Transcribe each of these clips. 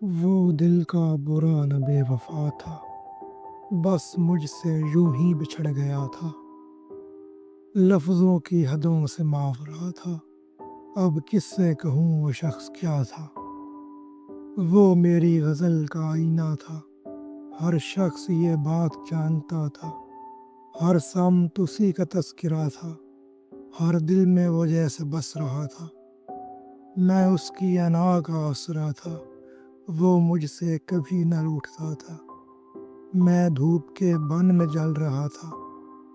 وہ دل کا برا نہ بے وفا تھا، بس مجھ سے یوں ہی بچھڑ گیا تھا۔ لفظوں کی حدوں سے ماورا تھا، اب کس سے کہوں وہ شخص کیا تھا۔ وہ میری غزل کا آئینہ تھا، ہر شخص یہ بات جانتا تھا۔ ہر سمت اسی کا تذکرہ تھا، ہر دل میں وہ جیسے بس رہا تھا۔ میں اس کی انا کا آسرا تھا، وہ مجھ سے کبھی نہ روٹھتا تھا۔ میں دھوپ کے بن میں جل رہا تھا،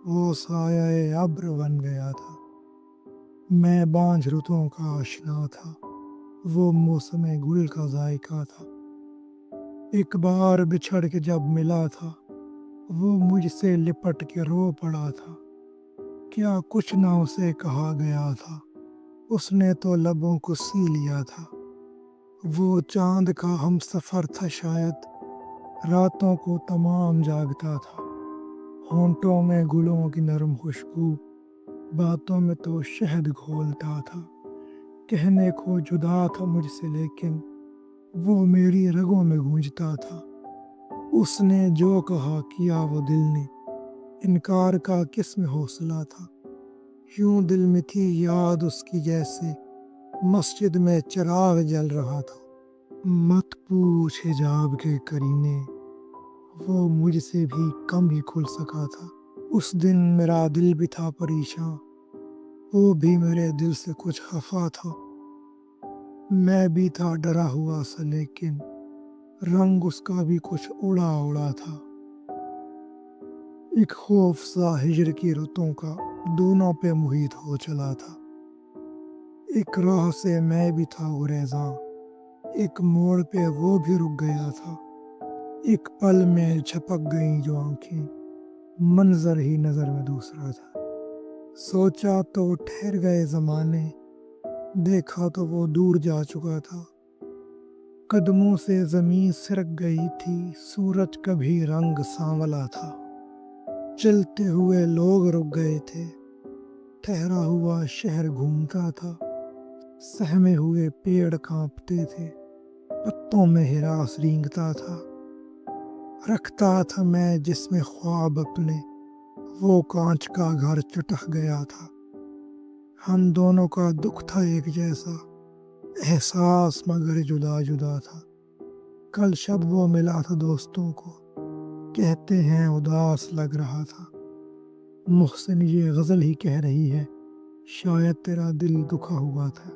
وہ سایہ ابر بن گیا تھا۔ میں بانجھ رتوں کا آشنا تھا، وہ موسم گل کا ذائقہ تھا۔ ایک بار بچھڑ کے جب ملا تھا، وہ مجھ سے لپٹ کے رو پڑا تھا۔ کیا کچھ نہ اسے کہا گیا تھا، اس نے تو لبوں کو سی لیا تھا۔ وہ چاند کا ہم سفر تھا شاید، راتوں کو تمام جاگتا تھا۔ ہونٹوں میں گلوں کی نرم خوشبو، باتوں میں تو شہد گھولتا تھا۔ کہنے کو جدا تھا مجھ سے لیکن وہ میری رگوں میں گونجتا تھا۔ اس نے جو کہا کیا وہ دل نے، انکار کا کس میں حوصلہ تھا۔ یوں دل میں تھی یاد اس کی جیسے مسجد میں چراغ جل رہا تھا۔ مت پوچھ حجاب کے کرینے، وہ مجھ سے بھی کم ہی کھل سکا تھا۔ اس دن میرا دل بھی تھا پریشاں، وہ بھی میرے دل سے کچھ خفا تھا۔ میں بھی تھا ڈرا ہوا سا لیکن رنگ اس کا بھی کچھ اڑا اڑا تھا۔ ایک خوف سا ہجر کی رتوں کا دونوں پہ محیط ہو چلا تھا۔ ایک راہ سے میں بھی تھا گریزاں، ایک موڑ پہ وہ بھی رک گیا تھا۔ ایک پل میں جھپک گئیں جو آنکھیں، منظر ہی نظر میں دوسرا تھا۔ سوچا تو ٹھہر گئے زمانے، دیکھا تو وہ دور جا چکا تھا۔ قدموں سے زمین سرک گئی تھی، سورج کا بھی رنگ سانولا تھا۔ چلتے ہوئے لوگ رک گئے تھے، ٹھہرا ہوا شہر گھومتا تھا۔ سہمے ہوئے پیڑ کانپتے تھے، پتوں میں ہراس رینگتا تھا۔ رکھتا تھا میں جس میں خواب اپنے، وہ کانچ کا گھر چٹک گیا تھا۔ ہم دونوں کا دکھ تھا ایک جیسا، احساس مگر جدا جدا تھا۔ کل شب وہ ملا تھا دوستوں کو، کہتے ہیں اداس لگ رہا تھا۔ محسن یہ غزل ہی کہہ رہی ہے، شاید تیرا دل دکھا ہوا تھا۔